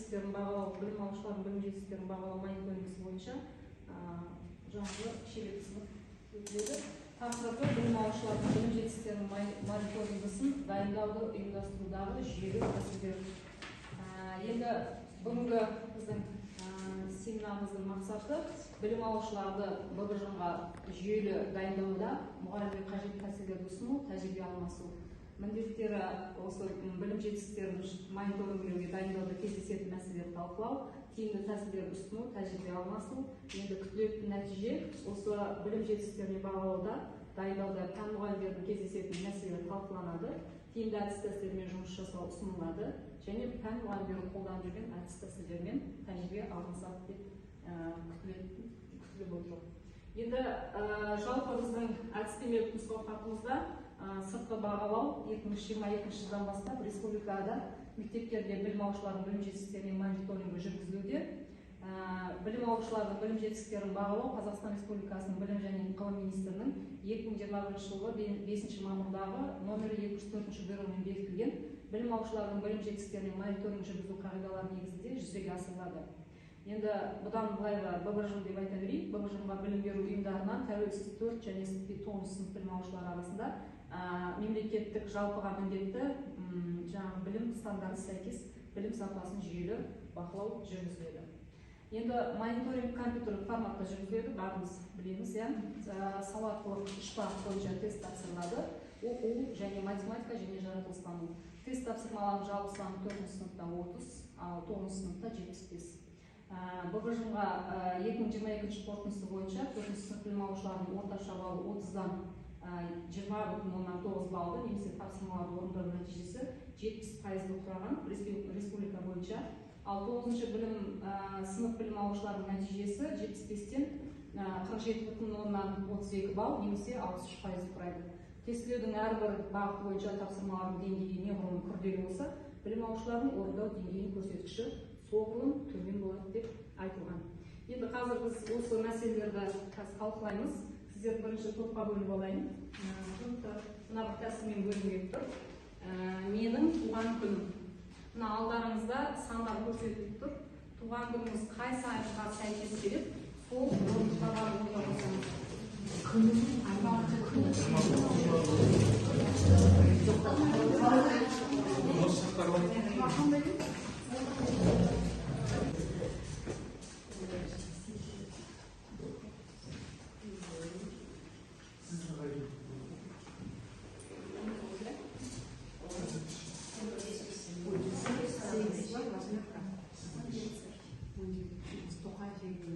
жетістіктерін бағалау, білім алушылардың білім жетістіктерін бағалау мониторингісі бойынша жаңағы шелек сынып өтіледі. Тақырыбы білім алушылардың білім жетістіктерінің мониторингісін дайындауды ұйымдастырудағы жүйелі тәсілдер. Енді бүгінгі біздің семинарымыздың мақсаты білім алушыларды ББЖ-ға жүйелі дайындауда мұғалімге қажет тәсілдерді ұсыну, тәжірибе алмасу. Міндеттері осы білім жетістіктерін мониторингілеуге дайындауда кездесетін мәселелерді талқылау, тиімді тәсілдерді ұсыну, тәжірибе алмасу. Енді күтілетін нәтиже осы білім жетістіктеріне бағалауда, дайындауда пән мұғалімдердің кездесетін мәселелер талқыланады, тиімді әдіс-тәсілдермен жұмыс жасау ұсынылады, және пән мұғалімдері қолданып жүрген әдіс-тәсілдермен тәжірибе алынсады деп күтіліп отыр. Енді жалпы біздің әдістемелік нұсқаулықтарымызда сыртқы бағалау 2022 жылдан бастап республикада мектептерде білім алушылардың білім жетістіктеріне мониторингі жүргізілуде. Білім алушылардың білім жетістіктерін бағалау Қазақстан Республикасының білім және ғылым министрінің 2021 жылғы 5 мамырдағы номері 204 бұйрығымен бекітілген білім алушылардың білім жетістіктеріне мониторинг жүргізу қағидалары негізінде жүзеге асырылады. Енді бұдан былайғы ББЖ деп айта берейік. ББЖ-ға білім беру ұйымдарынан тәуелсіз 4 және 9 сынып білім алушылары арасында мемлекеттік жалпыға міндетті жаңағы білім стандарты сәйкес білім сапасын жүйелі бақылау жүргізіледі. Енді мониторинг компьютерлік форматта жүргізіледі, бәріміз білеміз, сауаттылық 3 бағыт бойынша тест тапсырылады. Оқу және математика және жаратылыстану. Тест тапсырмаларының жалпы саны 4 сыныпта 30, ал 9 сыныпта 75. ББЖ-ға 2022 қорытындысы бойынша 4 сынып білім алушылардың орташа баллы 30-дан 20,9 баллды, немесе тапсырмаларды орындау нәтижесі 70%-ды құраған республика бойынша. Ал 9-шы сынып білім алушылардың нәтижесі 75-тен 47,32 балл, немесе 63%-ды құрайды. Тестілеудің әрбір бағыт бойынша тапсырмалардың деңгейі неғұрлым күрделі болса, білім алушылардың орындау деңгейінің көрсеткіші соғұрлым төмен болады деп айтылған. Енді қазір біз осы мәселелерді талқылаймыз. Сіздер бірінші топқа бөлініп алайын. Мына бір тәсілмен бөлініп тұр. Менің туған күнім. Мына алдарыңызда сандар көрсетіліп тұр. Туған күніміз қай сайынға сәйкес келеді? Сол орындықтарға орындап отырсаңыз.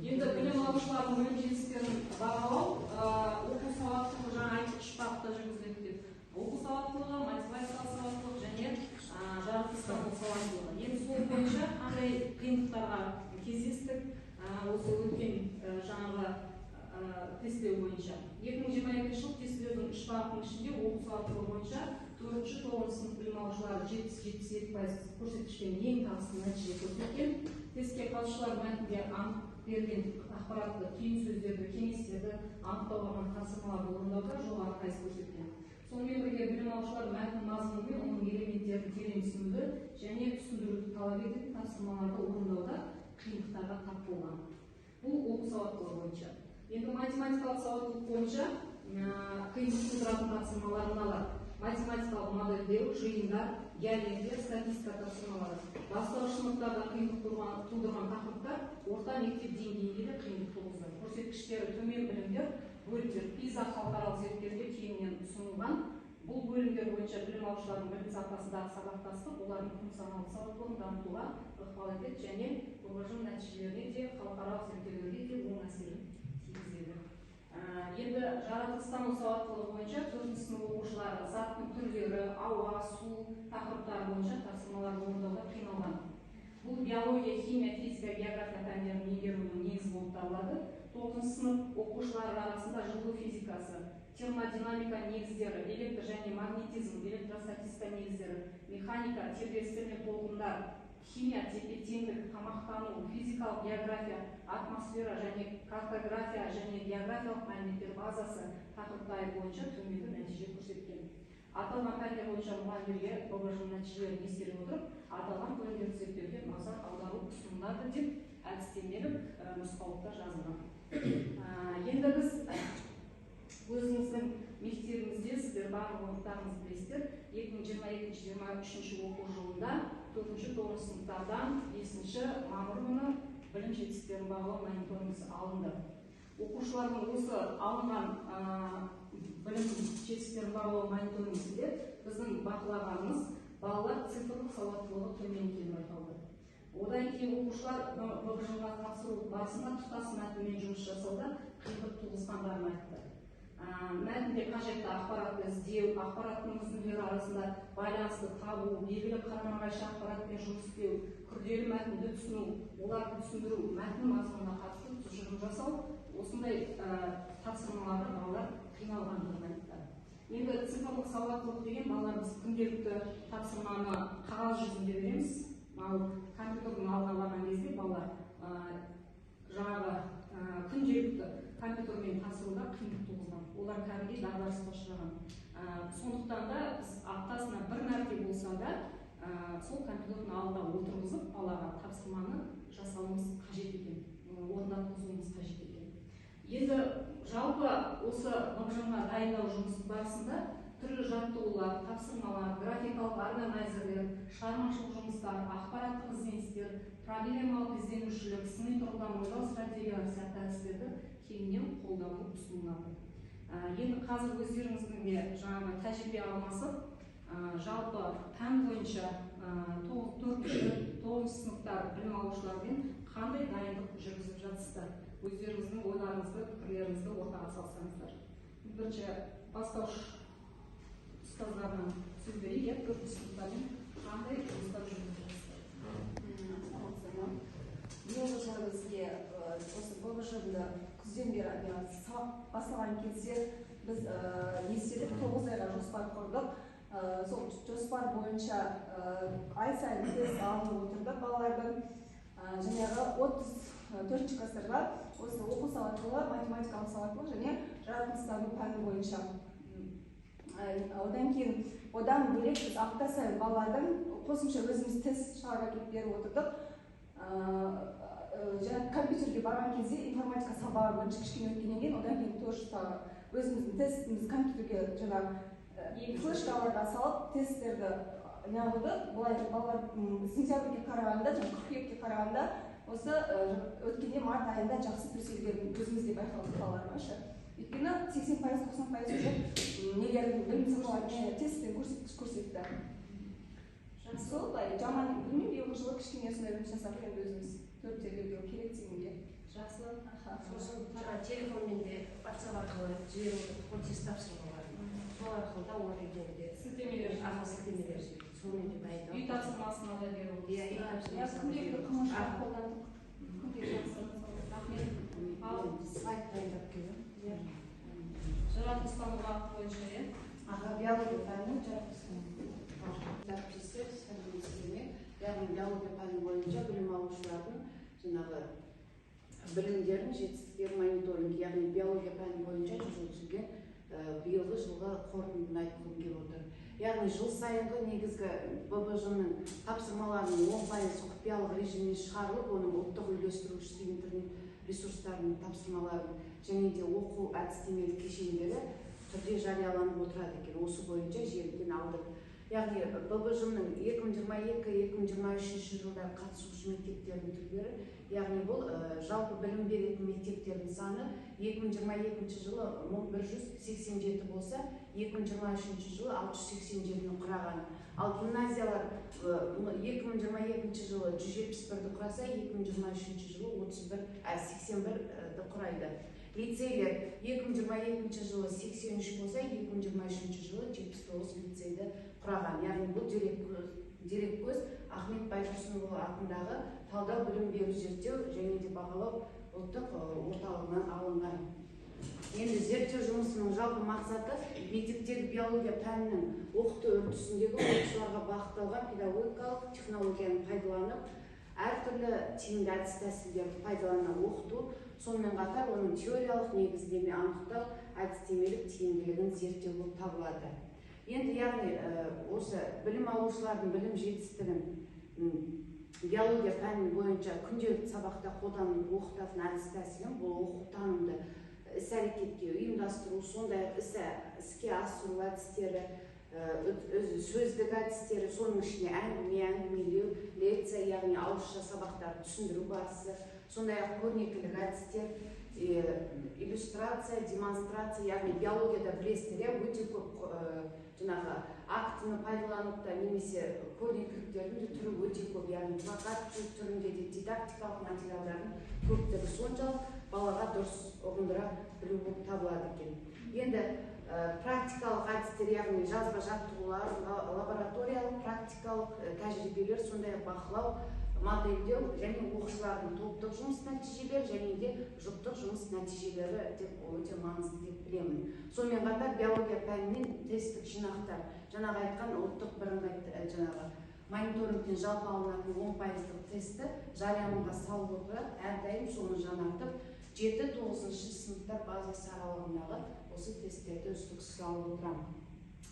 Енді білім алушылардың білім жетістіктерін бағалау, оқу сауаттылығы жаңа айтып 3 бағытта жүргізіледі деп. Оқу сауаттылығы, математикалық сауаттылық және жаратылыстану сауаттылығы. Енді сол бойынша қандай қиындықтарға кездестік осы өткен жаңағы тестілеу бойынша. 2022 жыл тестілеудің 3 бағытының ішінде оқу сауаттылығы бойынша 4-9 сынып білім алушылары 70-72% көрсеткішпен ең табысты нәтиже көрсеткен. Тестке қатысушылар мәтінде анық берген ақпаратты, түйін сөздерді, кеңестерді анықталған тапсырмаларды орындауда жоғары пайыз көрсеткен. Сонымен бірге білім алушылар мәтін мазмұны мен оның элементтерін терең түсінуді және түсіндіруді талап ететін тапсырмаларды орындауда қиындықтарға тап болған. Бұл оқу сауаттылығы бойынша. Енді математикалық сауаттылық бойынша қиындық тудыратын тапсырмалар мыналар: математикалық модельдеу, жиындар, геометрия, статистика тапсырмалары. Бастауыш сыныптарда қиындық тудырған тақырыптар орта мектеп деңгейінде де қиындық туғызды. Көрсеткіштері төмен білімдер, бөлімдер PISA халықаралық зерттеуде кеңінен ұсынылған. Бұл бөлімдер бойынша білім алушылардың білім сапасындағы сабақтастық олардың функционалдық сауаттылығын дамытуға ықпал етеді және ББЖ нәтижелеріне де халықаралық зерттеулерге де оң әсерін тигізеді. Енді жаратылыстану сауаттылығы бойынша 4 сынып оқушылары заттың түрлері, ауа, су тақырыптары бойынша тапсырмаларды орындауда қиналған. Бұл биология, химия, физика, география пәндерін меңгерудің негізі болып табылады. 9 сынып оқушылары арасында жылу физикасы, термодинамика негіздері, электр және магнетизм, электростатистика негіздері, механика, тербелістер мен толқындар, химия, тепе-теңдік, тамақтану, физикалық география, атмосфера және картография және географиялық мәліметтер базасы тақырыптары бойынша төменгі нәтиже көрсеткен. Аталған пәндер бойынша мұғалімдерге ББЖ нәтижелерін ескере отырып, аталған бөлімдерді зерттеуге назар аудару нұсқаулықта жазылған. Енді біз өзіміздің мектебімізде, сіздер барлықтарыңыз білесіздер, 2022-2023 оқу жылында 4-9 сыныптардан 5-ші мамыр күні білім жетістіктерін бағалау мониторингісі алынды. Оқушылардың осы алынған білім жетістіктерін бағалау мониторингісінде біздің бақылағанымыз балалар цифрлық сауаттылығы төмен екені байқалды. Одан кейін оқушылар ББЖ-ға тапсыру барысында тұтас мәтінмен жұмыс жасауда қиындық туғызғандарын айтты. Мәтінде қажетті ақпаратты іздеу, ақпараттың үзінділері арасында байланысты табу, белгілі қарама-қайшы ақпаратпен жұмыс істеу, күрделі мәтінді түсіну, оларды түсіндіру, мәтін мазмұнына қатысты тұжырым жасау, осындай тапсырмаларды балалар қиналғандығын айтты. Енді цифрлық сауаттылық деген балалар біз күнделікті тапсырманы қағаз жүзінде береміз, ал компьютердің алдына барған кезде балалар жаңағы күнделікті компьютермен тапсыруда қиындық туғызған. Олар кәдімгідей дағдарысқа ұшыраған. Сондықтан да біз аптасына бір мәрте болса да сол компьютердің алдына отырғызып балаға тапсырманы жасауымыз қажет екен, орындатқызуымыз қажет екен. Енді жалпы осы ББЖ-ға дайындау жұмысы барысында түрлі жаттығулар, тапсырмалар, графикалық органайзерлер, шығармашылық жұмыстар, ақпараттық ізденістер, проблемалық ізденушілік, сыни тұрғыдан ойлау стратегиялары сияқты әдістерді кеңінен қолдану ұсынылады. Енді қазір өздеріңіздің де жаңағы тәжірибе алмасып, жалпы пән бойынша 4-9 сыныптар білім алушылармен қандай дайындық жүргізіп жатсыздар? Өздеріңіздің ойларыңызды, пікірлеріңізді ортаға салсаңыздар. Бірінші бастауыш ұстаздарынан сөз берейік, 4 сыныптармен қандай жұмыстар жүргізіп жатсыздар? Биылғы бізге осы ББЖ-да күзден бері сабақ басталған кезде біз естелік 9 айға жоспар құрдық. Сол жоспар бойынша ай сайын тест алынып отырдық балалардың. Жаңағы 34 кластарға осы оқу сауаттылығы, математикалық сауаттылық және жаратылыстану пәні бойынша. Одан кейін одан бөлек біз апта сайын балалардың қосымша өзіміз тест шығарып әкеліп беріп отырдық. Компьютерге барған кезде информатика сабағы бойынша кішкене өткеннен кейін, одан кейін тоже өзіміздің тестіміз компьютерге жаңағы флешкаларға салып тесттерді неғылдық. Бұлай балалар сентябрьге қарағанда, қыркүйекке қарағанда осы өткенде март айында жақсы төселгенін өзімізде байқадық балаларға. Өйткені 80%-90% уже нелердің білім сапаларын тестпен көрсетті. Сол жаман білмеймін, биылғы жылы кішкене осындай жұмыс жасап енді өзіміз төрттерге керек дегенде. Жақсы. Сосын телефонмен де WhatsApp арқылы жіберіп тест тапсырмалар. Сол арқылы да олар үйденде сілтемелер сонымен де дайындау. үй тапсырмасына да беру. Иә, үй тапсырмасына. Күнделікті қымыршақ қолдандық. Күнделікті жақсы. Рахмет. Ал слайд дайындап келдім. жаратылыстану бағыты бойынша, биология пәні жаратылыстану тәрбиесі сәлеметсіздігіне, яғни биология пәні бойынша білім алушылардың жаңағы білімдерін жетістіктер мониторинг, яғни биология пәні бойынша жүргізілген биылғы жылғы қорытындыны айтқым келіп отыр. Яғни жыл сайынғы негізгі ББЖ-ның тапсырмаларының 10% құпиялық режиміне шығарылып, оның ұлттық үйлестірушісі интернет ресурстарының тапсырмаларын және де оқу әдістемелік кешендері түрде жарияланып отырады екен. Осы бойынша желіден алдық. Яғни ББЖ-ның 2022-2023 жылдар қатысушы мектептердің түрлері, яғни бұл жалпы білім беретін мектептердің саны 2022 жылы 1187 болса, 2023 жылы 687-ні құраған. Ал гимназиялар 2022 жылы 171-ді құраса, 2023 жылы 81-ді құрайды. Лицейлер 2022 жылы 83 болса, 2023 жылы 79 лицейді құраған. Яғни бұл дереккөз Ахмет Байтұрсынұлы атындағы талдау білім беру зерттеу және де бағалау ұлттық орталығынан алынған. Енді зерттеу жұмысының жалпы мақсаты мектептегі биология пәнінің оқыту үрдісіндегі оқушыларға бағытталған педагогикалық технологияны пайдаланып, әртүрлі тиімді әдіс тәсілдерді пайдалана оқыту, сонымен қатар оның теориялық негіздеме анықтау, әдістемелік тиімділігін зерттеу болып табылады. Енді яғни осы білім алушылардың білім жетістігін биология пәні бойынша күнделікті сабақта қолданып оқытатын әдіс тәсілім бұл оқу танымды іс-әрекетке ұйымдастыру, сондай-ақ іске асыру әдістері, сөздік әдістері, соның ішінде әңгімелеу, лекция, яғни ауызша сабақтарды түсіндіру барысы, сондай-ақ көрнекілік әдістер, иллюстрация, демонстрация, яғни биологияда білесіздер, өте көп жаңағы актіні пайдаланып та немесе көрнекіліктердің түрі өте көп, яғни плакат түрінде де дидактикалық материалдардың көптігі соншалық балаға дұрыс ұғындыра білу болып табылады екен. Енді практикалық әдістер, яғни жазба жаттығулар, лабораториялық практикалық тәжірибелер, сондай-ақ бақылау, модельдеу және оқушылардың топтық жұмыс нәтижелері және де жұптық жұмыс нәтижелері деп өте маңызды деп білемін. Сонымен қатар биология пәнінен тесттік жинақтар, жаңағы айтқан ұлттық бірыңғай жаңағы мониторингтен жалпы алынатын 10% тестті жарияланымға салып отырып, әрдайым соны жаңартып, 7-9 сыныптар базасы аралығындағы осы тесттерді үздіксіз алып отырамын.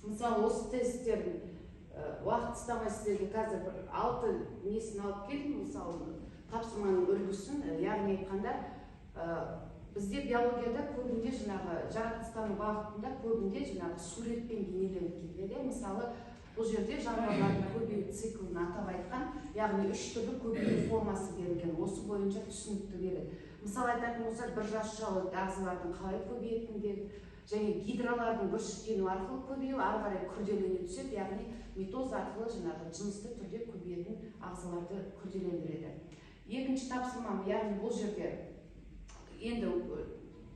Мысалы, осы тесттердің уақыт ұстамай сіздерге қазір 6 несін алып келдім, мысалы, тапсырманың үлгісін, яғни айтқанда, бізде биологияда көбінде жаратылыстану бағытында көбінде суретпен бейнеленіп кетіледі. Мысалы, бұл жерде жануарлардың көбею циклін атап айтқан, яғни 3 түрлі көбею формасы берілген, осы бойынша түсінікті береді. Мысалы, айтатын болсақ, бір жасушалы ағзалардың қалай көбейетіндігі, және гидралардың бүршіктену арқылы көбею ары қарай күрделене түседі, яғни митоз арқылы жынысты түрде көбейетін ағзаларды күрделендіреді. Екінші тапсырмам, яғни бұл жерде енді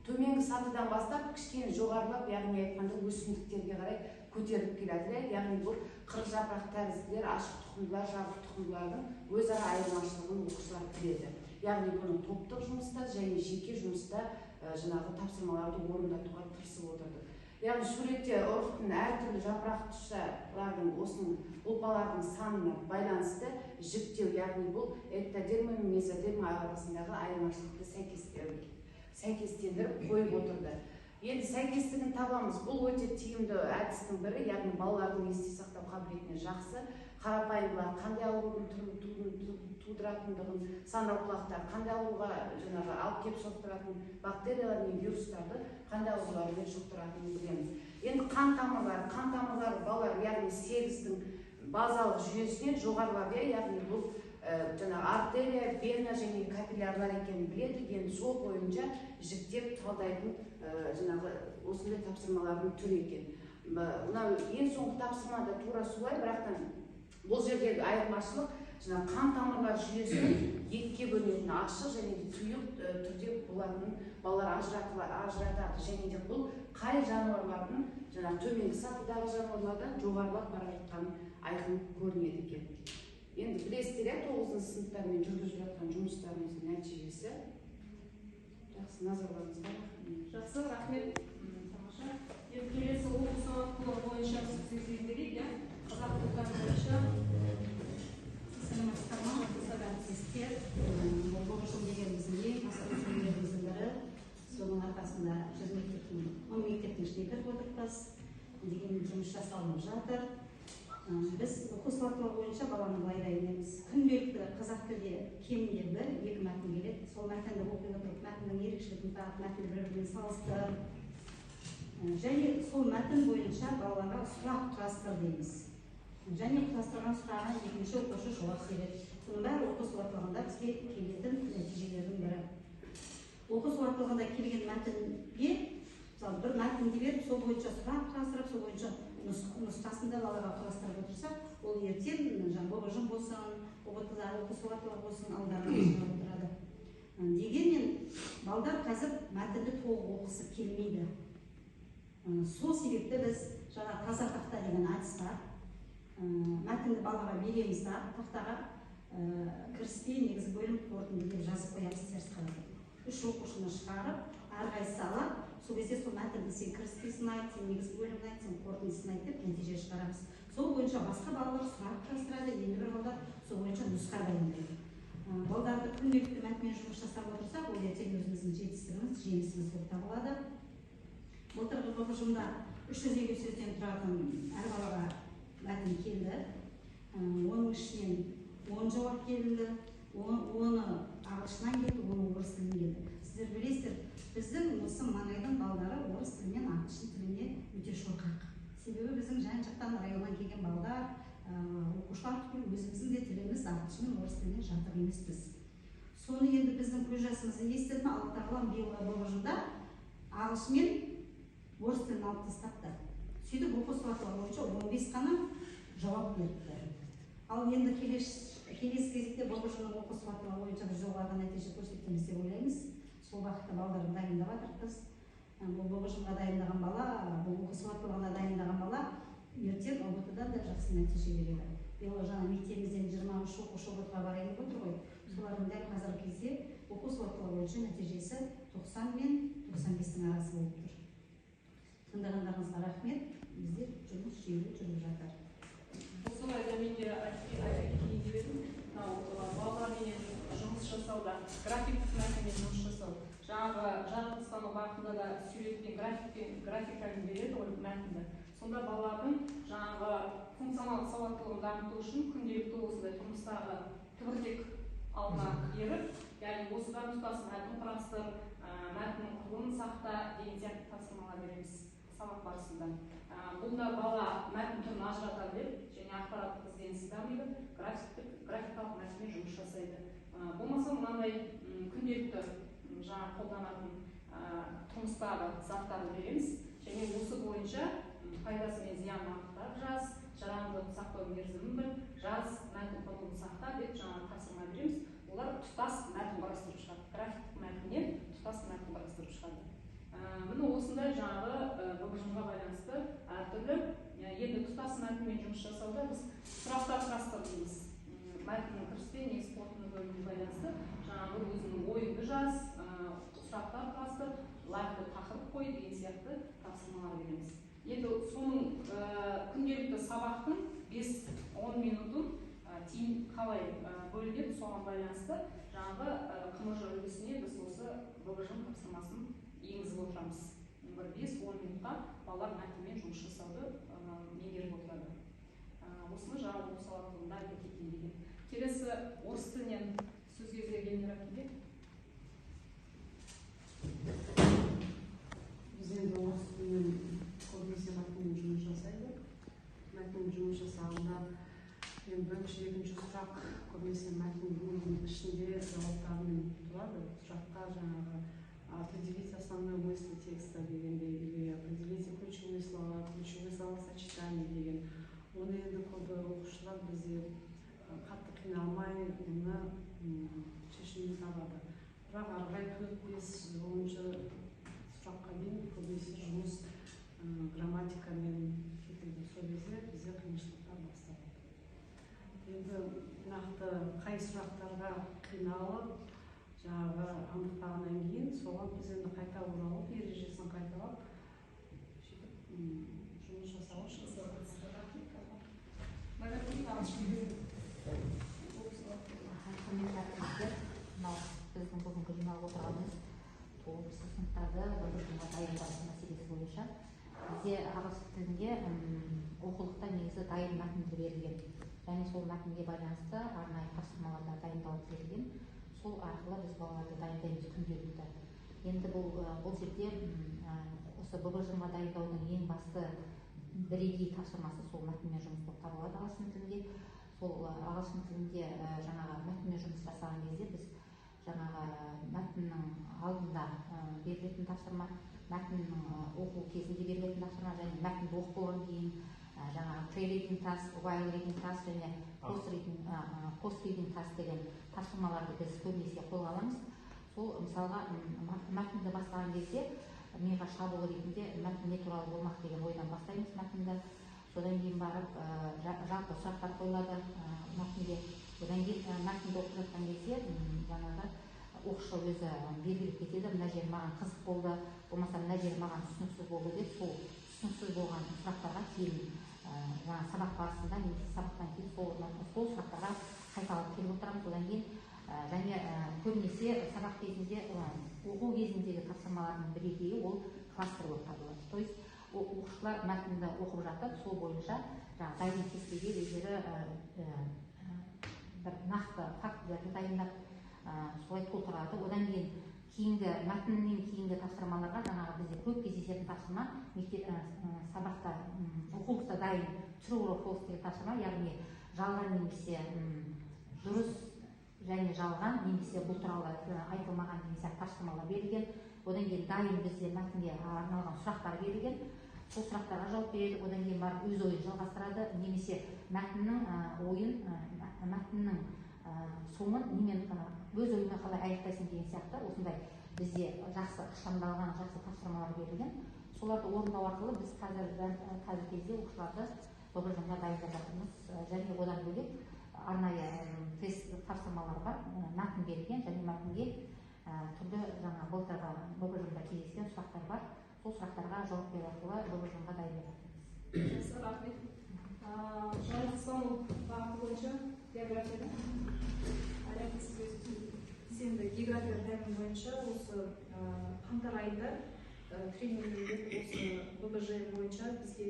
төменгі сатыдан бастап кішкене жоғарылап, яғни айтқанда өсімдіктерге қарай көтеріліп келеді. Яғни бұл қырық жапырақ тәрізділер, ашық тұқымдылар, жабық тұқымдылардың өзара айырмашылығын оқушылар біледі. Яғни бұны топтық жұмыста және жеке жұмыста тапсырмаларды орындатуға тырысып отырдық. Яғни суретте ұрықтың әртүрлі жапырақтышалардың осының ұлпалардың санына байланысты жіктеу, яғни бұл эктодерма мен мезодерма арасындағы айырмашылықты сәйкестендіріп қойып отырды. Енді сәйкестігін табамыз. Бұл өте тиімді әдістің бірі, яғни балалардың есте сақтау қабілетіне жақсы, қарапайымдылар қандай аурудың тудыратындығын, саңырауқұлақтар қандай ауруға алып келіп соқтыратын бактериялар мен вирустарды қандай аурулармен жұқтыратынын білеміз. Енді қан тамырлары балалар, яғни сегіздің базалық жүйесінен жоғарылап, яғни бұл артерия, вена және капиллярлар екенін біледі. Енді сол бойынша жіктеп талдайтын осындай тапсырмалардың түрі екен. Мынау ең соңғы тапсырмада тура солай, бірақтан бұл жердегі айырмашылық қан тамырлар жүйесін екіге бөлінетін ашық және тұйық түрде болатын балалар ажыратады, және де бұл қай жануарлардың төменгі сатыдағы жануарлардан жоғарылап бара жатқаны айқын көрінеді екен. Енді білесіздер, 9 сыныптармен жүргізіп жатқан жұмыстарымыздың нәтижесі. Жақсы, назарларыңызға рахмет. Жақсы, рахмет. Тамаша. Енді келесі оқу сауаттылығы бойынша сөз берейік, қазақ тілі пәні бойынша. Бұл жыл дегеніміздің ең асыл сөйлеріміздің бірі, соның арқасында 10 мектептің ішіне кіріп отырмыз деген жұмыс жасалынып жатыр. Біз оқу сауаттылығы бойынша баланы былай дайындаймыз. Күнделікті қазақ тілде кемінде 1-2 мәтін келеді. Сол мәтінді оқи отырып, мәтіннің ерекшелігін тағып, мәтінді бір-бірімен салыстыр. Және сол мәтін бойынша балаларға сұрақ құрастыр дейміз. Және құрастырған сұрағына екінші оқушы жауап береді. Соның бәрі оқу сауаттылығында бізге келетін нәтижелердің бірі. Оқу сауаттылығында келген мәтінге, мысалы, бір мәтінді беріп, сол бойынша сұрақ құрастырып, сол бойынша нұсқасында балаға құрастырып отырсақ, ол ертең ББЖ болсын, оқу сауаттылығы болсын, алдарына отырады. Дегенмен, балдар қазір мәтінді толық оқысы келмейді. Сол себепті біз таза тақта деген әдіс бар. Мәтінді балаға береміз да, тақтаға кіріспей негізі бөлім қорытынды деп жазып қоямыз теріс қарап. 3 оқушыны шығарып, әрқайсысы алып, сол кезде сол мәтінді сен кіріспесін айт, сен негізі бөлімін айт, сен қорытындысын айт деп нәтиже шығарамыз. Сол бойынша басқа балалар сұрақ құрастырады, енді бір балдар сол бойынша нұсқа дайындайды. Балдарды күнделікті мәтінмен жұмыс жасап отырсақ, ол ертең өзіміздің жетістігіміз, жемісіміз болып табылады. Былтырғы оқушымда 350 сөзден тұратын әр балаға мәтін келді. Оның ішінен 10 жауап келді, оны ағылшыннан келді, оны орыс тілінен келді. Сіздер білесіздер, біздің осы маңайдың балдары орыс тілінен ағылшын тіліне өте шорқақ. Себебі біздің жан-жақтан районнан келген балдар, оқушылар түгел өзіміздің де тіліміз ағылшын мен орыс тілінен жатық емеспіз. Соны енді біздің көз жасымызды естідім, Алла тағалам биылғы жылда ағылшын мен орыс тілін алып тастапты. Сөйтіп оқу сауаттылығы бойынша 15 қана жауап берді. Ал енді келесі кезекте бұл жылдың оқу сауаттылығы бойынша біз жоғары нәтиже көрсетеміз деп ойлаймыз. Сол уақытта балдарды дайындап жатырмыз. Бұл жылға дайындаған бала, бұл оқу сауаттылығына дайындаған бала ертең ұбт-дан да жақсы нәтиже береді. Биылғы жаңа мектебімізден 23 оқушы ұбт-ға барайын деп отыр ғой. Солардың дәл қазіргі кезде оқу сауаттылығы бойынша нәтижесі 90 мен 95-тің арасы болып тұр. Тыңдағандарыңызға рахмет. Бізде жұмыс жүйелі жүріп жатыр. Осы орайда мен де айта кетейін деп едім. Балалармен жұмыс жасауда, графиктік мәтінмен жұмыс жасау. Жаңағы жаратылыстану бағытында да суретпен, графикамен береді ғой мәтінді. Сонда балалардың жаңағы функционалдық сауаттылығын дамыту үшін күнделікті осындай тұрмыстағы түбіртек алдына беріп, яғни осыдан тұтас мәтін құрастыр, мәтіннің құрылымын сақта деген сияқты тапсырмалар береміз сабақ барысында. Бұл да бала мәтін түрін ажырата біледі және ақпараттық ізденісі дамиды, графикалық мәтінмен жұмыс жасайды. Болмаса мынандай күнделікті жаңа қолданатын тұрмыстағы заттарды береміз және осы бойынша пайдасы мен зиянын анықтап жаз, жарамдылық сақтау мерзімін біл, жаз, мәтін құрылымын сақта деп жаңа тапсырма береміз. Олар тұтас мәтін құрастырып шығады. Графиктік мәтіннен тұтас мәтін құрастырып шығады. Міне осындай жаңағы ББЖ-ға байланысты әртүрлі енді тұтас мәтінмен жұмыс жасауда біз сұрақтар құрастырдық. Мәтіннің кіріспе не спортының бөліміне байланысты жаңағы өзінің ойыңды жаз, сұрақтар құрастыр, лайықты тақырып қой деген сияқты тапсырмалар береміз. Енді соның күнделікті сабақтың 5-10 минутын тиім қалай бөлінеді, соған байланысты жаңағы КМЖ үлгісіне біз осы ББЖ тапсырмасын енгізіп отырамыз. Бір 5-10 минутқа балалар мәтінмен жұмыс жасауды меңгеріп отырады. Осыны жаңағы оқу сауаттылығында айта кетейін деген. Келесі орыс тілінен сөз кезегі Гүлмира әпкеге. Біз енді орыс тілінен көбінесе мәтінмен жұмыс жасайды. Мәтінмен жұмыс жасағанда бірінші, екінші сұрақ көбінесе мәтіннің ішінде жауаптармен тұрады. Сұраққа жаңағы определите основную мысль текста дегенде, или определите ключевые слова сочетания деген. Оны енді көбі оқушылар бізде қатты қиналмай оны шешімін табады. Бірақ арғай 4-5-10 сұраққа дейін көбінесе жұмыс грамматикамен кетеді. Сол кезде бізде қиыншылықтар басталады. Енді нақты қай сұрақтарға қиналып жаңағы анықтағаннан кейін соған біз енді қайта оралып, ережесін қайталап жұмыс жасауға шығысады. Біздің бүгінгі жиналып отырғанымыз 9 сыныптарды ББЖ-ға дайындау мәселесі бойынша. Бізде ағылшын тілінде оқулықта негізі дайын мәтінді берілген және сол мәтінге байланысты арнайы тапсырмаларда дайындалып берілген. Сол арқылы біз балаларды дайындаймыз күнделікті. Енді бұл жерде осы ББЖ-ға дайындаудың ең басты бірегей тапсырмасы сол мәтінмен жұмыс болып табылады ағылшын тілінде. Сол ағылшын тілінде жаңағы мәтінмен жұмыс жасаған кезде біз жаңағы мәтіннің алдында берілетін тапсырма, мәтіннің оқу кезінде берілетін тапсырма және мәтінді оқып болған кейін жаңағы pre-reading task, while reading task және post-reading task деген тапсырмаларды біз көбінесе қолға аламыз. Сол мысалға мәтінді бастаған кезде миға шабуыл ретінде мәтін не туралы болмақ деген ойдан бастаймыз мәтінді. Содан кейін барып жалпы сұрақтар қойылады мәтінге. Одан кейін мәтінді оқып жатқан кезде жаңағы оқушы өзі белгілеп кетеді, мына жер маған қызық болды, болмаса мына жер маған түсініксіз болды деп сол түсініксіз болған сұрақтарға кейін сабақ барысында немесе сабақтан кейін сол сұрақтарға қайталап келіп отырамыз. Одан кейін және көбінесе сабақ кезінде оқу кезіндегі тапсырмалардың бірегейі ол кластер болып табылады. То есть оқушылар мәтінді оқып жатып, сол бойынша дайын кестеге өздері бір нақты фактілерді дайындап солай толтырады. Одан кейінгі мәтіннен кейінгі тапсырмаларға жаңағы бізде көп кездесетін тапсырма сабақта оқулықта дайын true or false деген тапсырма, яғни жалған немесе дұрыс және жалған немесе бұл туралы айтылмаған деген сияқты тапсырмалар берілген. Одан кейін дайын бізде мәтінге арналған сұрақтар берілген. Сол сұрақтарға жауап береді. Одан кейін барып өз ойын жалғастырады, немесе мәтіннің соңын немен өз ойымен қалай аяқтайсың деген сияқты осындай бізде жақсы ықшамдалған жақсы тапсырмалар берілген. Соларды орындау арқылы біз қазіргі кезде оқушыларды ББЖ-ға дайындап жатырмыз. Және одан бөлек арнайы тест тапсырмалар бар, мәтін берілген және мәтінге түрлі жаңа былтырғы ББЖ-да кездескен сұрақтар бар. Сол сұрақтарға жауап беру арқылы ББЖ-ға дайындап жатырмыз. Жақсы, рахмет. Жаратылыстану бағыты бойынша географияда енді география пәні бойынша осы қаңтар айында тренингтер осы ББЖ бойынша бізге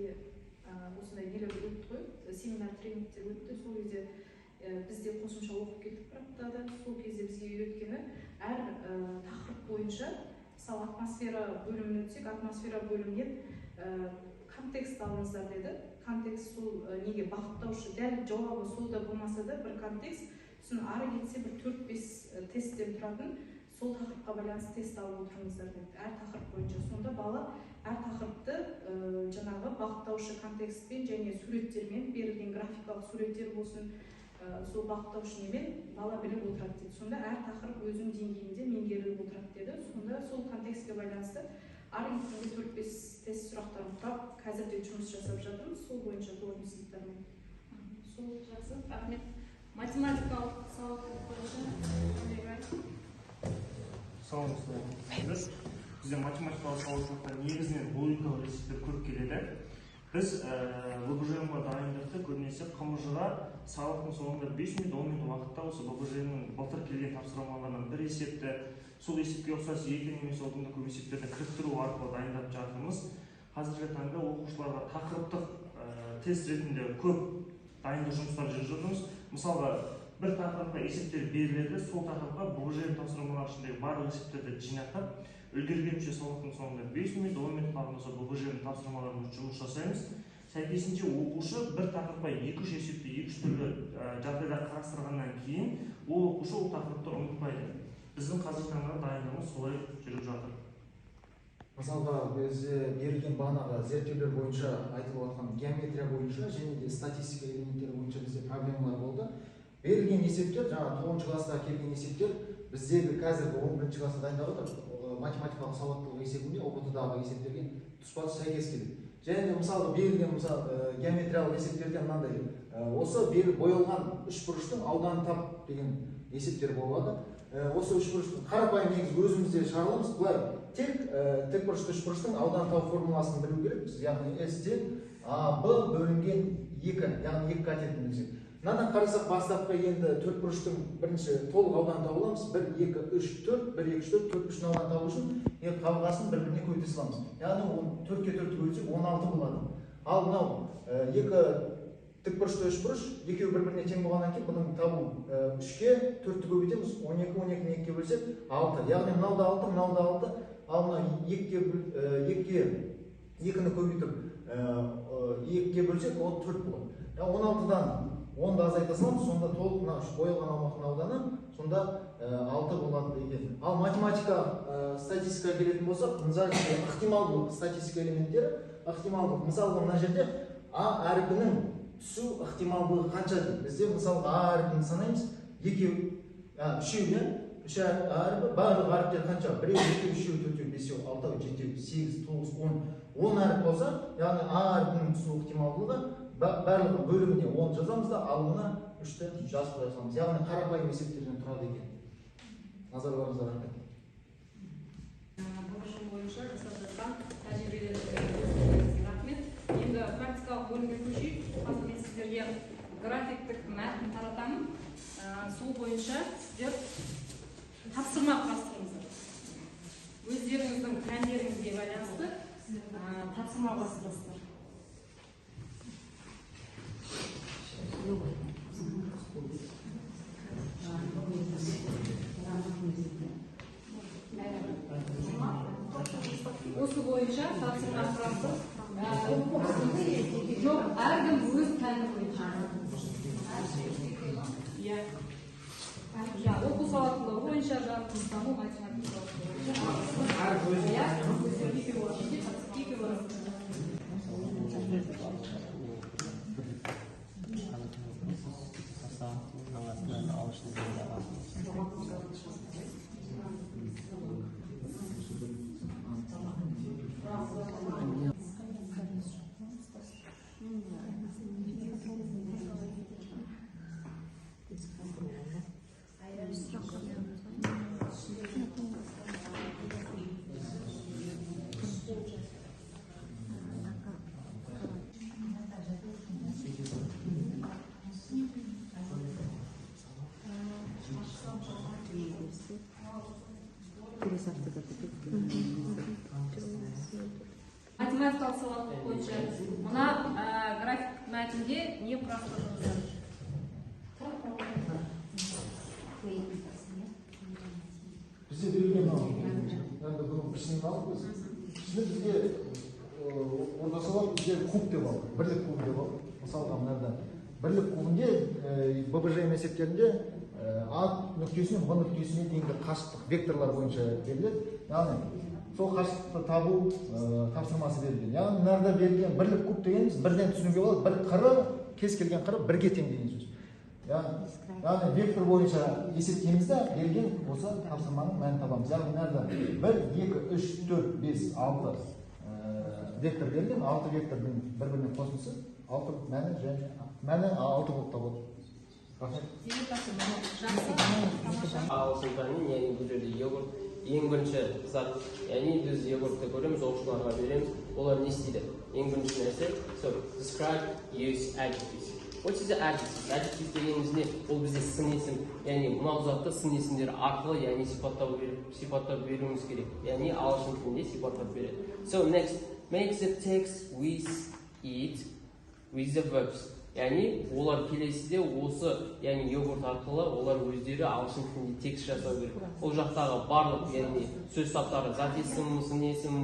осындай нелер өтті ғой, семинар тренингтер өтті. Сол кезде бізде қосымша оқып кеттік бір аптада. Сол кезде бізге үйреткені әр тақырып бойынша, мысалы атмосфера бөліміне өтсек, атмосфера бөлімінен контекст алыңыздар деді. Контекст сол неге бағыттаушы, дәл жауабы сол да болмаса да бір контекст, сосын ары кетсе бір 4-5 тесттен тұратын сол тақырыпқа байланысты тест алып отырыңыздар деді. Әр тақырып бойынша. Сонда бала әр тақырыпты жаңағы бағыттаушы контекстпен және суреттермен, берілген графикалық суреттер болсын, сол бағыттаушы немен бала біліп отырады деді. Сонда әр тақырып өзінің деңгейінде меңгеріліп отырады деді. Сонда сол контекстке байланысты ары кеткенде 4-5 тест сұрақтарын құрап, қазір де жұмыс жасап жатырмыз. Сол бойынша көрген сыныптармен. Сол жақсы, рахмет. Математикалық сауаттылық бойынша Саламатсыздар. Бізде математикалық сауаттылықта негізінен логикалық есептер көп келеді. Біз ББЖ-ға дайындықты көбінесе КМЖ-ға сабақтың соңында 5 минут, 10 минут уақытта осы ББЖ-ның былтыр келген тапсырмаларынан бір есепті, сол есепке ұқсас екі немесе одан да көп есептерді кіріктіру арқылы дайындап жатырмыз. Қазіргі таңда оқушыларға тақырыптық тест ретінде көп дайындық жұмыстар жүргізіп жатырмыз. Мысалға, бір тақырыпқа есептер беріледі, сол тақырыпқа ББЖ тапсырмалар ішіндегі барлық есептерді жинақтап, үлгергенше сабақтың соңында 5 минут, 10 минут қалғанда ББЖ тапсырмаларымен жұмыс жасаймыз. Сәйкесінше оқушы бір тақырыпқа 2-3 есепті 2-3 түрлі жағдайда қарастырғаннан кейін, ол оқушы ол тақырыпты ұмытпайды. Біздің қазіргі таңда дайындығымыз солай жүріп жатыр. Мысалға, бізде берілген бағанағы зерттеулер бойынша айтылып отқан геометрия бойынша және де статистика элементтері бойынша бізде проблемалар болды. Берілген есептер, жаңа 9 класста келген есептер, біздегі қазіргі 11 класста дайындап отыр, математикалық сауаттылық есебінде ОБТ-дағы есептерге тұспа-тұс сәйкес келеді. Және де мысалы берілген геометриялық есептерде мынандай, осы боялған үшбұрыштың ауданын тап деген есептер болады. Осы үшбұрыштың қарапайым негізі өзімізде шығарыламыз. Бұлай тек тікбұрышты үшбұрыштың аудан тау формуласын білу керекпіз. Яғни S-тен AB бөлінген 2, яғни 2 катетін білсек. Мынадан қарасақ бастапқы енді төртбұрыштың бірінші толық аудан табыламыз. 1, 2, 3, 4, 1, 2, 4, 4 3 аудан табу үшін қалғасын бір-біріне көйте саламыз. Яғни 4-ке 4-ті бөлсек 16 болады. Ал мынау 2 тікбұрышты үшбұрыш, екеуі бір-біріне тең болғаннан кейін бұның табу 3-ке 4-ті көбейтеміз, 12, 12-ні 2-ке бөлсек 6. Яғни мынау да 6, мынау да 6. Ал мынау 2-ні көбейтіп 2-ке бөлсек ол 4 болады. 16-дан 10-ды азайта саламыз, сонда толық боялған аумақтың ауданы сонда 6 болады екен. Ал математика статистикаға келетін болсақ, ықтималдылық статистика элементтері, ықтималдылық. Мысалға мына жерде А әріпінің түсу ықтималдылығы қанша дейді. Бізде мысалға А әріпін санаймыз, үшеуіне, үш әріпі барлық әріптер қанша? 1, 2, 3, 4, 5, 6, 7, 8, 9, 10. 10 әріп болса, яғни А әріпінің түсу ықтималдылығы барлығы бөліміне 10 жазамыз да, алуына 3-ті жазып қоямыз. Яғни қарапайым есептерден тұрады екен. Назарларыңызға рахмет. ББЖ бойынша жасап жатқан тәжірибелеріңізге рахмет. Енді практикалық бөлімге көшейік. Қазір мен сіздерге графиктік мәтін таратамын. Сол бойынша сіздер тапсырма құрастырыңыздар. Өздеріңіздің пәндеріңізге байланысты тапсырма құрастырыңыздар. үлгісі бойынша тапсырма құрастырып, жоқ, әркім өз пәні бойынша. Иә. Оқу сауаттылығы бойынша жарқынстану математика математикалық сауаттылық бойынша мына график мәтінде не құрастырдыңыздар? Бізде берілген енді бұның пішінін алып біз бізге орта сауат бізде куб деп алды, бірлік куб деп алды. Мысалға мынада бірлік кубінде ББЖ есептерінде А нүктесінен Б нүктесіне дейінгі қашықтық векторлар бойынша беріледі. Яғни сол қашықтықты табу тапсырмасы берілген. Яғни мынада берілген бірлік куб дегеніміз бірден түсінуге болады, бір қыры кез келген қыры бірге тең деген сөз. Яғни вектор бойынша есептеймізде берілген осы тапсырманың мәнін табамыз. Яғни мынада 1, 2, 3, 4, 5, 6 вектор берілген, 6 вектордың бір-біріне қосылысы 6 мәні және мәні 6 болып табылады. Ағылшын пәнінен, яғни бұл жерде йогурт ең бірінші зат, яғни біз йогуртты көреміз, оқушыларға береміз, олар не істейді? Ең бірінші нәрсе, so describe, use adjectives. What is the adjective? Adjective дегеніміз не? Ол бізде сын есім, яғни мынау затты сын есімдер арқылы, яғни сипаттап беруіміз керек. Яғни ағылшын тілінде сипаттап береді. So next, make the text with it with the verbs. Яғни олар келесіде осы, яғни йогурт арқылы олар өздері ағылшын тілінде текст жасау керек. Ол жақтағы барлық, яғни сөз таптары, зат есім, сын есім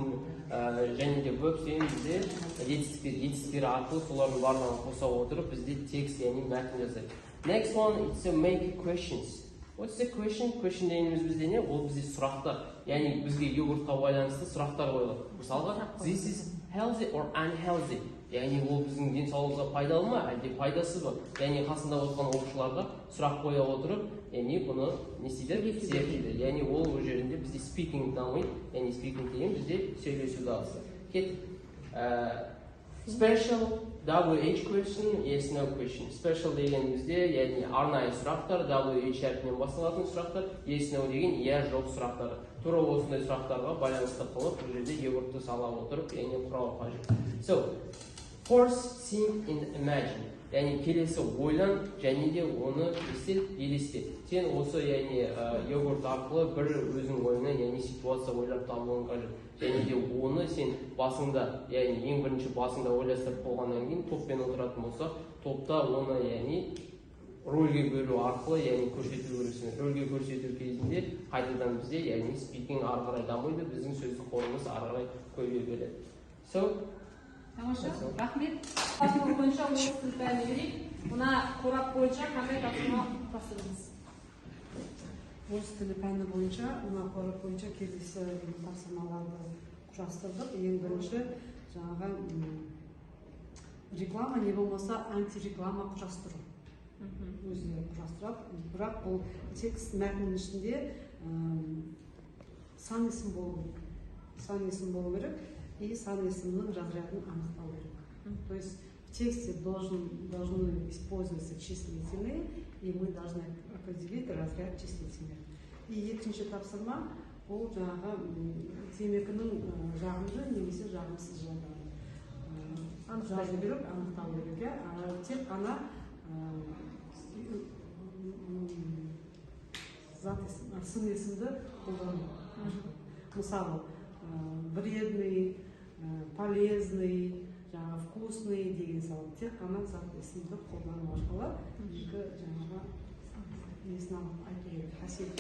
және де verbs бізде етістіктер арқылы солардың барлығын қоса отырып бізде текст, яғни мәтін жасайды. Next one, it's to make questions. What's the question? Question дегеніміз бізде не? Ол бізде сұрақтар. Яғни бізге йогуртқа байланысты сұрақтар қойылады. Мысалға, this is healthy or unhealthy? Яғни ол біздің денсаулығымызға пайдалы ма, әлде пайдасыз ба? Яғни қасында отырған оқушыларға сұрақ қоя отырып, яғни бұны не істейді? Зерттейді. Яғни ол өз жерінде бізде speaking дамиды. Яғни speaking деген бізде сөйлесуді алысты. Кеттік. Special WH question, yes no question. Special деген бізде, яғни арнайы сұрақтар, WH әрпінен басталатын сұрақтар, yes no деген иә жоқ сұрақтары. Тура осындай сұрақтарға байланысты қылып, бұл жерде йогуртты сала отырып, яғни құрау қажет. So, force, think and imagine. Яғни келесі ойлан, және де оны елесте. Сен осы яғни йогурт арқылы бір өзің ойыңнан, яғни ситуация ойлап табуың қажет. Және де оны сен басыңда, яғни ең бірінші басыңда ойластырып болғаннан кейін топпен отыратын болса, топта оны яғни рөлге бөлу арқылы, яғни көрсету керексің. Рөлге көрсету кезінде қайтадан бізде, яғни speaking ары қарай дамиды, біздің сөздік қорымыз ары қарай көбейе береді. So, тамаша, рахмет. Тапсырма бойынша орыс тіл пәнін берейік. Мына қорап бойынша қандай тапсырма тапсырдыңыз? Орыс тілі пәні бойынша, мына қорап бойынша келесі тапсырмаларды құрастырдық. Ең бірінші жаңағы реклама не болмаса антиреклама құрастыру. Өзіне құрастырады. Бірақ бұл текст мәтіннің ішінде сан есім болу керек. И сан есімнің разрядын анықтау керек. То есть в тексте должны использоваться числительные, и мы должны определить разряд числительных. И екінші тапсырма ол жаңағы темекінің жағымды немесе жағымсыз жағдайы. Жазу керек, анықтау керек. Тек қана сын есімді қолдану. Мысалы, вредный, полезный, вкусный деген салып, тек қана зат есімді қолдану арқылы екі жаңағы несін алып айту керек, қасиет.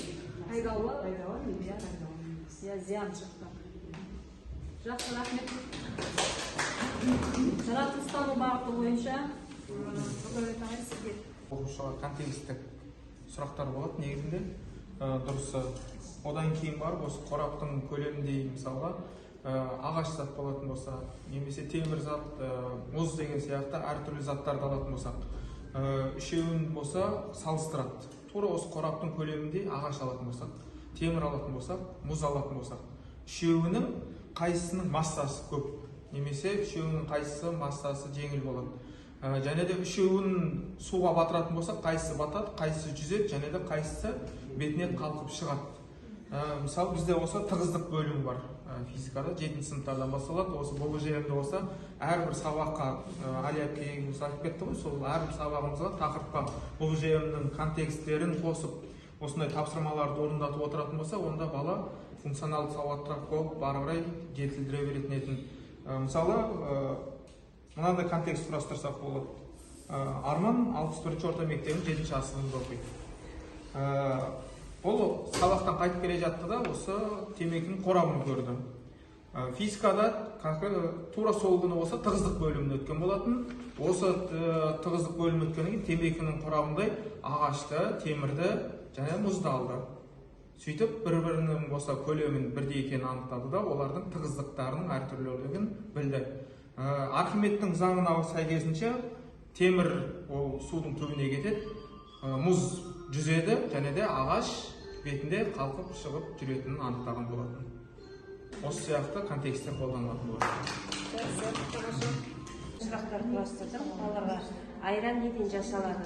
Пайдалы немесе пайдалы емес. Иә, зиян жақтан. Жақсы, рахмет. Жаратылыстану бағыты бойынша Нұрдәулет ағай сізге. Оқушыға контексттік сұрақтар болады негізінде. Дұрысы. Одан кейін барып осы қораптың көлеміндей мысалға ағаш зат болатын болса, немесе темір зат, мұз деген сияқты әртүрлі заттарды алатын болсақ, үшеуін болса салыстырады. Тура осы қораптың көлеміндей ағаш алатын болсақ, темір алатын болсақ, мұз алатын болсақ, үшеуінің қайсысының массасы көп, немесе үшеуінің қайсысы массасы жеңіл болады. Және де үшеуін суға батыратын болсақ, қайсысы батады, қайсысы жүзеді, және де қайсысы бетіне қалқып шығады. Мысалы бізде осы тығыздық бөлімі бар физикада, 7-ші сыныптардан басталады. Осы ББЖМде болса әрбір сабаққа Али әпке айтып кетті ғой, сол әрбір сабағымызға тақырыпқа ББЖМнің контексттерін қосып осындай тапсырмаларды орындатып отыратын болса, онда бала функционалды сауаттырақ болып бары қарай жетілдіре беретін етін. Мысалы мынандай контекст құрастырсақ болады. Арман 61-ші орта мектебінің 7-ші А сыныбында оқиды. Ол сабақтан қайтып келе жатты да, осы темекінің қорабын көрді. Физикада тура сол күні болса тығыздық бөлімін өткен болатын. Осы тығыздық бөлімін өткеннен кейін темекінің қорабындай ағашты, темірді және мұзды алды. Сөйтіп бір-бірінің болса көлемін бірдей екенін анықтады да, олардың тығыздықтарының әртүрлілігін білді. Архимедтің заңына сәйкесінше темір ол судың түбіне кетеді, мұз жүзеді, және де ағаш бетінде қалқып шығып жүретінін анықтаған болатын. Осы сияқты контексттер қолданылатын болады. Сұрақтар құрастырдым. Балаларға айран неден жасалады?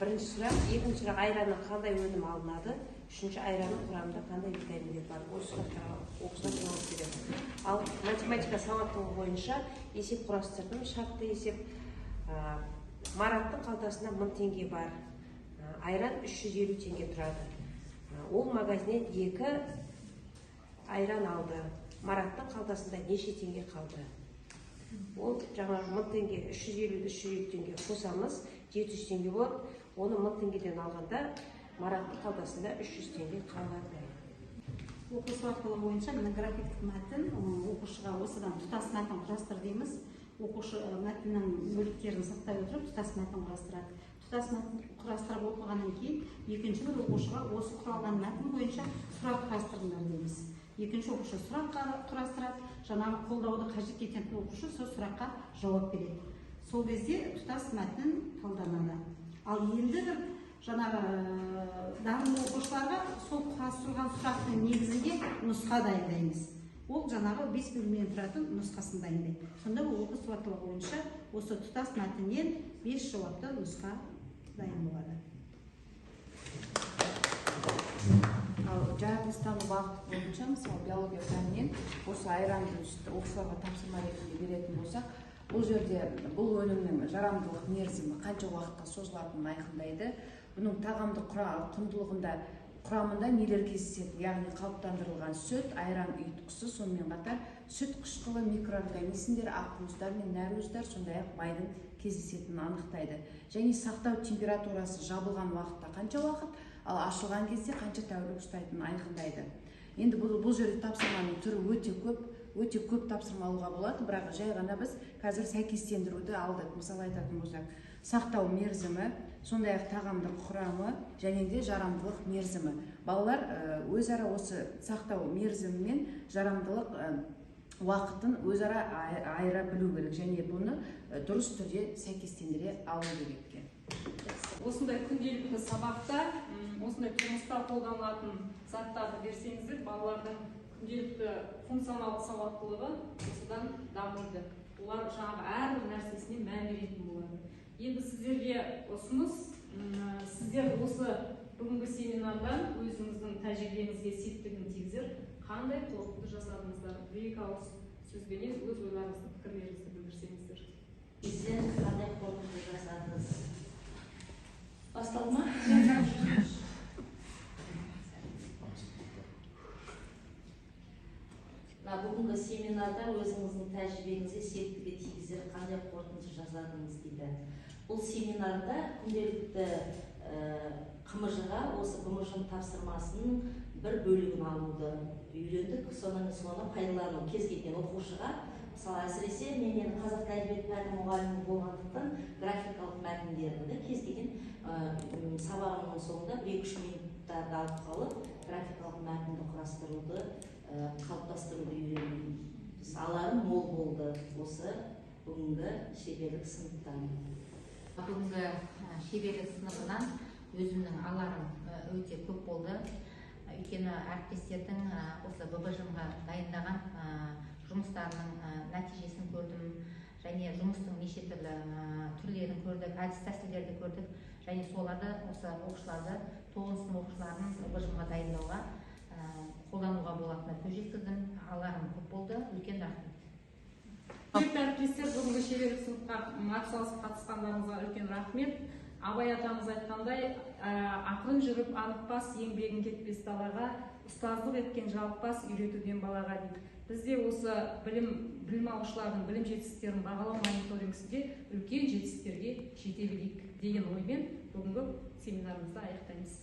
Бірінші сұрақ, екінші сұрақ айранның қандай өнім алынады? Үшінші айранның құрамында қандай витаминдер бар? Осы сұрақтарға оқушылар жауап береді. Ал математика сауаттылығы бойынша есеп құрастырдым. Шартты есеп. Мараттың қалтасында 1000 теңге бар. Айран 350 теңге тұрады. Ол магазиннен 2 айран алды. Мараттың қалтасында неше теңге қалды? Ол жаңағы 1000 теңге, 350 теңге қосамыз, 700 теңге болады. Оны 1000 теңгеден алғанда Мараттың қалтасында 300 теңге қалады. Оқу сауаттылығы бойынша мына графиктік мәтін оқушыға осыдан тұтас мәтін құрастыр дейміз. Оқушы мәтіннің бөліктерін сақтай отырып тұтас мәтін құрастырады. Тұтас мәтін құрастырып оқығаннан кейін екінші бір оқушыға осы құралған мәтін бойынша сұрақ құрастырыңдар дейміз. Екінші оқушы сұрақ құрастырады, жаңағы қолдауды қажет ететін оқушы сол сұраққа жауап береді. Сол кезде тұтас мәтін талданады. Ал енді бір жаңағы дарынды оқушыларға сол құрастырылған сұрақтың негізінде нұсқа дайындаймыз. Ол жаңағы 5 бөлімнен тұратын нұсқасын дайындайды. Сонда ол оқу сауаттылығы бойынша осы тұтас мәтіннен 5 жауапты нұсқа дайын болады. Ал жаратылыстану бағыты бойынша, мысалы биология пәнінен осы айранды оқушыларға тапсырма ретінде беретін болсақ, бұл жерде бұл өнімнің жарамдылық мерзімі қанша уақытқа созылатынын айқындайды. Бұның тағамдық құндылығында құрамында нелер кездеседі, яғни қалыптандырылған сүт, айран ұйытқысы, сонымен қатар сүт қышқылы, микроорганизмдер, ақуыздар мен нәруыздар, сондай-ақ майдың кездесетінін анықтайды. Және сақтау температурасы жабылған уақытта қанша уақыт, ал ашылған кезде қанша тәулік ұстайтынын айқындайды. Енді бұл жерде тапсырманың түрі өте көп тапсырма алуға болады, бірақ жай ғана біз қазір сәйкестендіруді алдық. Мысалы айтатын болсақ, сақтау мерзімі, сондай-ақ тағамдық құрамы және де жарамдылық мерзімі. Балалар өзара осы сақтау мерзімі мен жарамдылық уақытын өзара айыра білу керек, және бұны дұрыс түрде сәйкестендіре алу керек. Осындай күнделікті сабақта осындай тұрмыста қолданылатын заттарды берсеңіздер, балалардың күнделікті функционалдық сауаттылығы осыдан дамиды. Олар жаңағы әрбір нәрсесіне мән беретін болады. Енді сіздерге ұсыныс, сіздер осы бүгінгі семинардан өзіңіздің тәжірибеңізге септігін тигізер, қандай қорытынды жасадыңыздар? Бір-екі ауыз сөзбенен өз ойларыңызды, пікірлеріңізді білдірсеңіздер. Сіздер қандай қорытынды жасадыңыз? Басталма? Бүгінгі семинарда өзіңіздің тәжірибеңізге септігі тигізер, қандай қорытынды жасадыңыз дейді. Бұл семинарда күнделікті КМЖ-ға осы БМЖ тапсырмасының бір бөлігін алуды үйрендік. Соны пайдалану кез келген оқушыға. Мысалы, әсіресе мен енді қазақ тілі әдебиеті пәні мұғалімі болғандықтан графикалық мәтіндерді кез келген сабағымның соңында 1-3 минуттарды алып қалып, графикалық мәтінді құрастыруды, қалыптастыруды үйрендім. Аларым мол болды осы бүгінгі шеберлік сыныптан. Бүгінгі шеберлік сыныбынан өзімнің аларым өте көп болды. Өйткені әріптестердің осы ББЖ-ға дайындаған жұмыстарының нәтижесін көрдім, және жұмыстың неше түрлерін көрдік, әдіс тәсілдерді көрдік, және соларды осы оқушыларды 9 сынып оқушыларын ББЖ-ға дайындауға қолдануға болатынына көз жеткіздім. Аларым көп болды, үлкен рахмет. Құрметті әріптестер, бүгінгі шеберлік сыныпқа атсалысып қатысқандарыңызға үлкен рахмет. Абай атамыз айтқандай, ақын жүріп анықпас, еңбегін кетпес далаға, ұстаздық еткен жалықпас, үйретуден балаға дейді. Біз де осы білім алушылардың білім жетістіктерін бағалау мониторингісінде үлкен жетістіктерге жете білейік деген оймен бүгінгі семинарымызды аяқтаймыз.